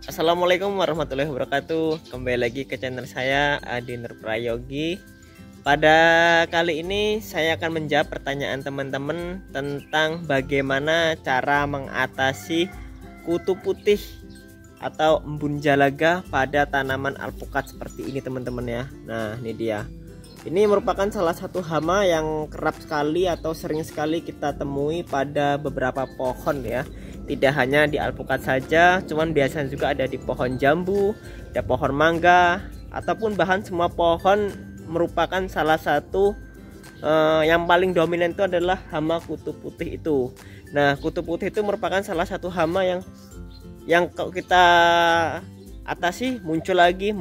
Assalamualaikum warahmatullahi wabarakatuh. Kembali lagi ke channel saya Adi Nur Prayogi. Pada kali ini saya akan menjawab pertanyaan teman-teman tentang bagaimana cara mengatasi kutu putih atau embun jalaga pada tanaman alpukat seperti ini teman-teman ya. Nah ini dia. Ini merupakan salah satu hama yang kerap sekali atau sering sekali kita temui pada beberapa pohon ya. Tidak hanya di alpukat saja, cuman biasanya juga ada di pohon jambu, ada pohon mangga, ataupun bahan semua pohon merupakan salah satu yang paling dominan itu adalah hama kutu putih itu. Nah, kutu putih itu merupakan salah satu hama yang kalau kita atasi muncul lagi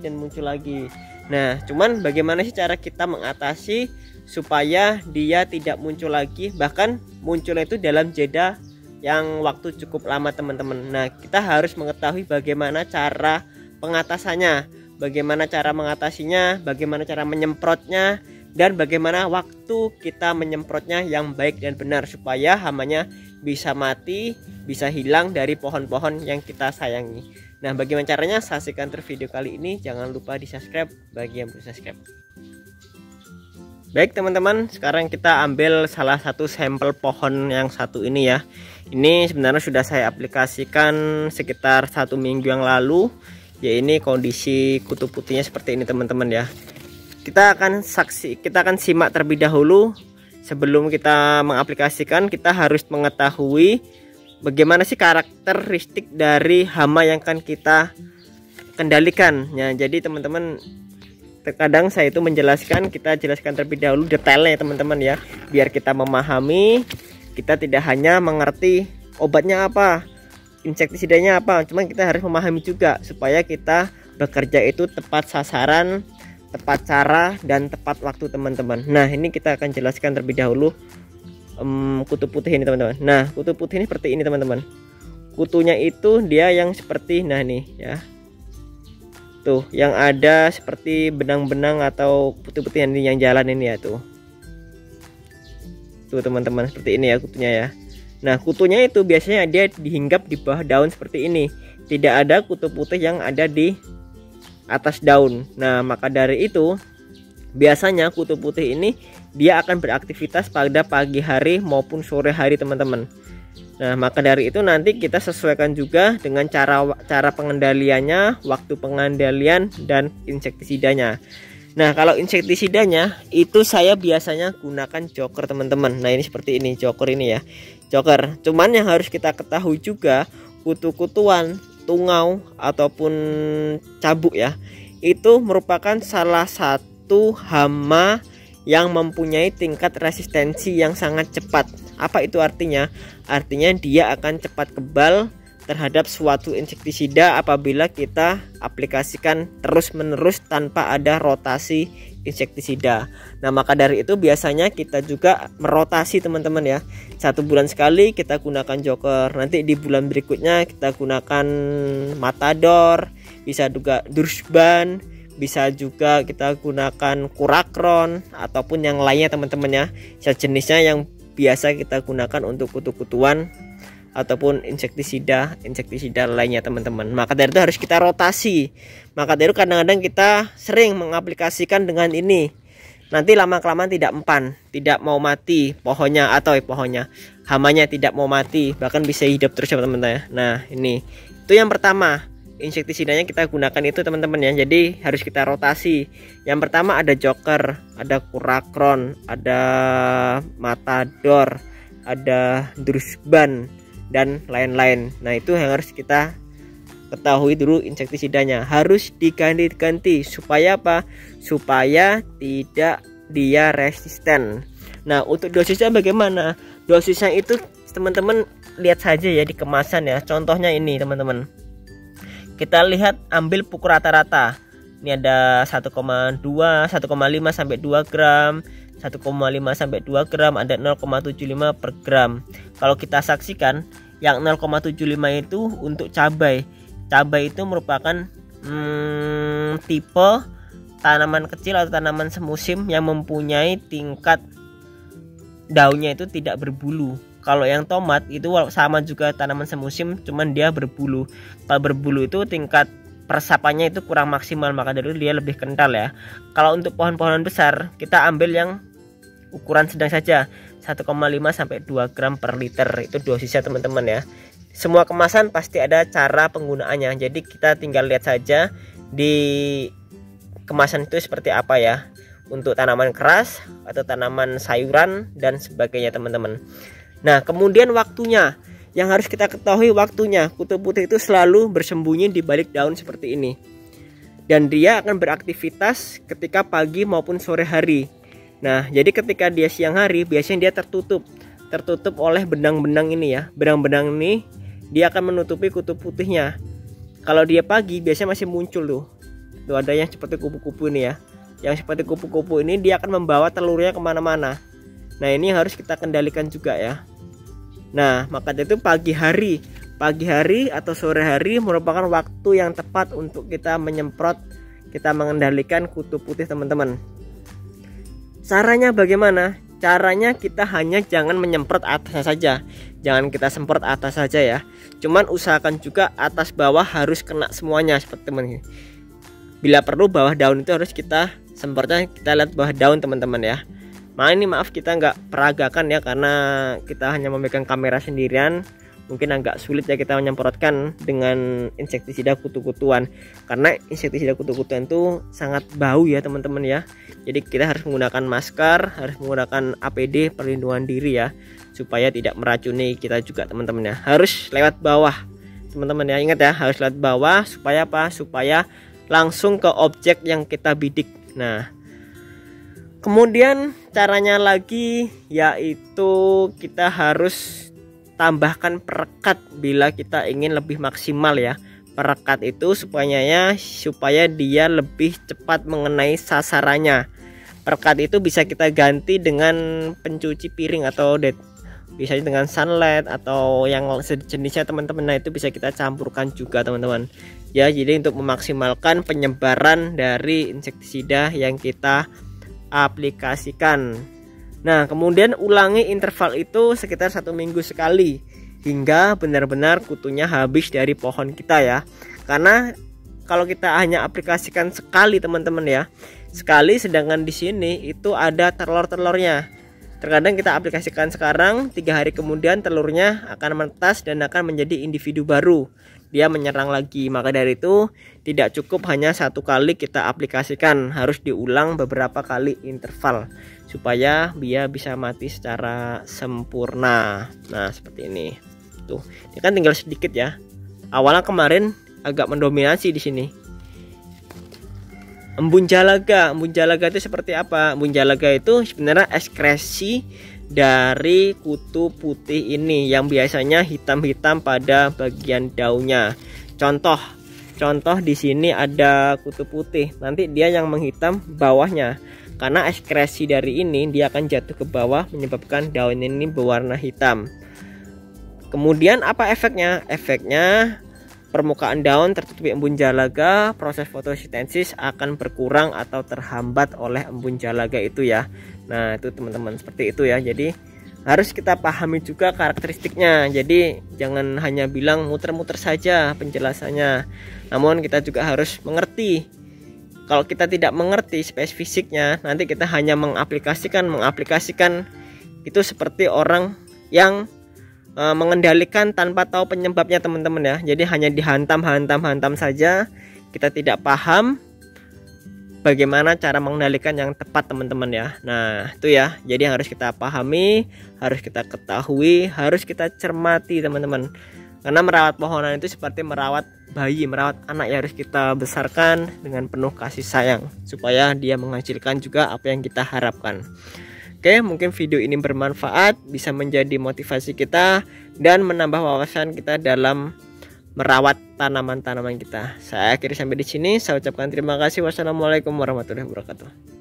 dan muncul lagi. Nah, cuman bagaimana sih cara kita mengatasi supaya dia tidak muncul lagi, bahkan munculnya itu dalam jeda yang waktu cukup lama teman-teman. Nah, kita harus mengetahui bagaimana cara pengatasannya, bagaimana cara mengatasinya, bagaimana cara menyemprotnya, dan bagaimana waktu kita menyemprotnya yang baik dan benar supaya hamanya bisa mati, bisa hilang dari pohon-pohon yang kita sayangi. Nah, bagaimana caranya? Saksikan terus video kali ini. Jangan lupa di subscribe bagi yang belum subscribe. Baik teman-teman, sekarang kita ambil salah satu sampel pohon yang satu ini ya. Ini sebenarnya sudah saya aplikasikan sekitar 1 minggu yang lalu. Ya, ini kondisi kutu putihnya seperti ini teman-teman ya. Kita akan simak terlebih dahulu. Sebelum kita mengaplikasikan, kita harus mengetahui bagaimana sih karakteristik dari hama yang akan kita kendalikan. Ya, jadi teman-teman, terkadang saya itu kita jelaskan terlebih dahulu detailnya teman-teman ya, biar kita memahami, kita tidak hanya mengerti obatnya apa, insektisidanya apa, cuman kita harus memahami juga supaya kita bekerja itu tepat sasaran, tepat cara, dan tepat waktu teman-teman. Nah, ini kita akan jelaskan terlebih dahulu kutu putih ini teman-teman. Nah, kutu putih ini seperti ini teman-teman. Kutunya itu dia yang seperti, nah nih ya, tuh yang ada seperti benang-benang atau putih-putih yang jalan ini ya, tuh teman-teman, seperti ini ya kutunya ya. Nah, kutunya itu biasanya dia dihinggap di bawah daun seperti ini, tidak ada kutu putih yang ada di atas daun. Nah, maka dari itu biasanya kutu putih ini dia akan beraktivitas pada pagi hari maupun sore hari teman-teman. Nah, maka dari itu nanti kita sesuaikan juga dengan cara pengendaliannya, waktu pengendalian, dan insektisidanya. Nah, kalau insektisidanya itu saya biasanya gunakan joker teman-teman. Nah, ini seperti ini, joker ini ya, joker. Cuman yang harus kita ketahui juga, kutu-kutuan, tungau ataupun cabuk ya, itu merupakan salah satu hama yang mempunyai tingkat resistensi yang sangat cepat. Apa itu artinya? Artinya dia akan cepat kebal terhadap suatu insektisida apabila kita aplikasikan terus-menerus tanpa ada rotasi insektisida. Nah, maka dari itu biasanya kita juga merotasi teman-teman ya. 1 bulan sekali kita gunakan joker. Nanti di bulan berikutnya kita gunakan matador, bisa juga dursban, bisa juga kita gunakan kurakron ataupun yang lainnya teman-teman ya, sejenisnya yang biasa kita gunakan untuk kutu-kutuan ataupun insektisida lainnya teman-teman. Maka dari itu harus kita rotasi. Maka dari itu kadang-kadang kita sering mengaplikasikan dengan ini, nanti lama-kelamaan tidak mempan, tidak mau mati pohonnya, atau hamanya tidak mau mati, bahkan bisa hidup terus teman-teman ya. Nah, ini itu yang pertama, insektisidanya kita gunakan itu teman-teman ya. Jadi harus kita rotasi. Yang pertama ada joker, ada kurakron, ada matador, ada drusban, dan lain-lain. Nah, itu yang harus kita ketahui dulu, insektisidanya harus diganti-ganti supaya apa? Supaya tidak dia resisten. Nah, untuk dosisnya bagaimana? Dosisnya itu teman-teman lihat saja ya di kemasan ya. Contohnya ini teman-teman, kita lihat, ambil pukul rata-rata. Ini ada 1,2, 1,5 sampai 2 gram, 1,5 sampai 2 gram, ada 0,75 per gram. Kalau kita saksikan yang 0,75 itu untuk cabai. Cabai itu merupakan tipe tanaman kecil atau tanaman semusim yang mempunyai tingkat daunnya itu tidak berbulu. Kalau yang tomat itu sama juga tanaman semusim, cuman dia berbulu. Kalau berbulu itu tingkat peresapannya itu kurang maksimal, maka dari itu dia lebih kental ya. Kalau untuk pohon-pohonan besar, kita ambil yang ukuran sedang saja, 1,5 sampai 2 gram per liter. Itu dosisnya teman-teman ya. Semua kemasan pasti ada cara penggunaannya. Jadi kita tinggal lihat saja di kemasan itu seperti apa ya. Untuk tanaman keras atau tanaman sayuran dan sebagainya teman-teman. Nah, kemudian waktunya yang harus kita ketahui waktunya. Kutu putih itu selalu bersembunyi di balik daun seperti ini. Dan dia akan beraktivitas ketika pagi maupun sore hari. Nah, jadi ketika dia siang hari biasanya dia tertutup oleh benang-benang ini ya. Benang-benang ini dia akan menutupi kutu putihnya. Kalau dia pagi biasanya masih muncul tuh. Tuh ada yang seperti kupu-kupu ini ya. Yang seperti kupu-kupu ini dia akan membawa telurnya kemana-mana. Nah, ini yang harus kita kendalikan juga ya. Nah, maka itu pagi hari atau sore hari merupakan waktu yang tepat untuk kita menyemprot, kita mengendalikan kutu putih teman-teman. Caranya bagaimana? Caranya kita hanya jangan menyemprot atasnya saja. Jangan kita semprot atas saja ya. Cuman usahakan juga atas bawah harus kena semuanya seperti teman ini. Bila perlu bawah daun itu harus kita semprotnya, kita lihat bawah daun teman-teman ya. Ini maaf kita nggak peragakan ya, karena kita hanya memegang kamera sendirian. Mungkin agak sulit ya kita menyemprotkan dengan insektisida kutu-kutuan, karena insektisida kutu-kutuan itu sangat bau ya teman-teman ya. Jadi kita harus menggunakan masker, harus menggunakan APD perlindungan diri ya, supaya tidak meracuni kita juga teman-teman ya. Harus lewat bawah teman-teman ya, ingat ya, harus lewat bawah. Supaya apa? Supaya langsung ke objek yang kita bidik. Nah, kemudian caranya lagi yaitu kita harus tambahkan perekat bila kita ingin lebih maksimal ya. Perekat itu supaya dia lebih cepat mengenai sasarannya. Perekat itu bisa kita ganti dengan pencuci piring atau bisa dengan sunlight atau yang sejenisnya teman-teman. Nah, itu bisa kita campurkan juga teman-teman. Ya, jadi untuk memaksimalkan penyebaran dari insektisida yang kita aplikasikan. Nah, kemudian ulangi interval itu sekitar 1 minggu sekali hingga benar-benar kutunya habis dari pohon kita ya. Karena kalau kita hanya aplikasikan sekali teman-teman ya, sekali, sedangkan di sini itu ada telur-telurnya. Terkadang kita aplikasikan sekarang, 3 hari kemudian telurnya akan menetas dan akan menjadi individu baru. Dia menyerang lagi. Maka dari itu tidak cukup hanya 1 kali kita aplikasikan, harus diulang beberapa kali interval supaya dia bisa mati secara sempurna. Nah, seperti ini. Tuh, ini kan tinggal sedikit ya. Awalnya kemarin agak mendominasi di sini. Embun jalaga itu seperti apa? Embun jalaga itu sebenarnya ekskresi dari kutu putih ini yang biasanya hitam-hitam pada bagian daunnya. Contoh di sini ada kutu putih, nanti dia yang menghitam bawahnya. Karena ekskresi dari ini dia akan jatuh ke bawah menyebabkan daun ini berwarna hitam. Kemudian apa efeknya? Efeknya permukaan daun tertutupi embun jalaga, proses fotosintesis akan berkurang atau terhambat oleh embun jalaga itu ya. Nah, itu teman-teman seperti itu ya. Jadi harus kita pahami juga karakteristiknya. Jadi jangan hanya bilang muter-muter saja penjelasannya, namun kita juga harus mengerti. Kalau kita tidak mengerti spesifiknya, nanti kita hanya mengaplikasikan itu seperti orang yang mengendalikan tanpa tahu penyebabnya teman-teman ya. Jadi hanya dihantam saja, kita tidak paham bagaimana cara mengendalikan yang tepat teman-teman ya. Nah, itu ya. Jadi harus kita pahami, harus kita ketahui, harus kita cermati teman-teman. Karena merawat pohonan itu seperti merawat bayi, merawat anak yang harus kita besarkan dengan penuh kasih sayang supaya dia menghasilkan juga apa yang kita harapkan. Oke, mungkin video ini bermanfaat, bisa menjadi motivasi kita dan menambah wawasan kita dalam merawat tanaman-tanaman kita. Saya akhiri sampai di sini. Saya ucapkan terima kasih. Wassalamualaikum warahmatullahi wabarakatuh.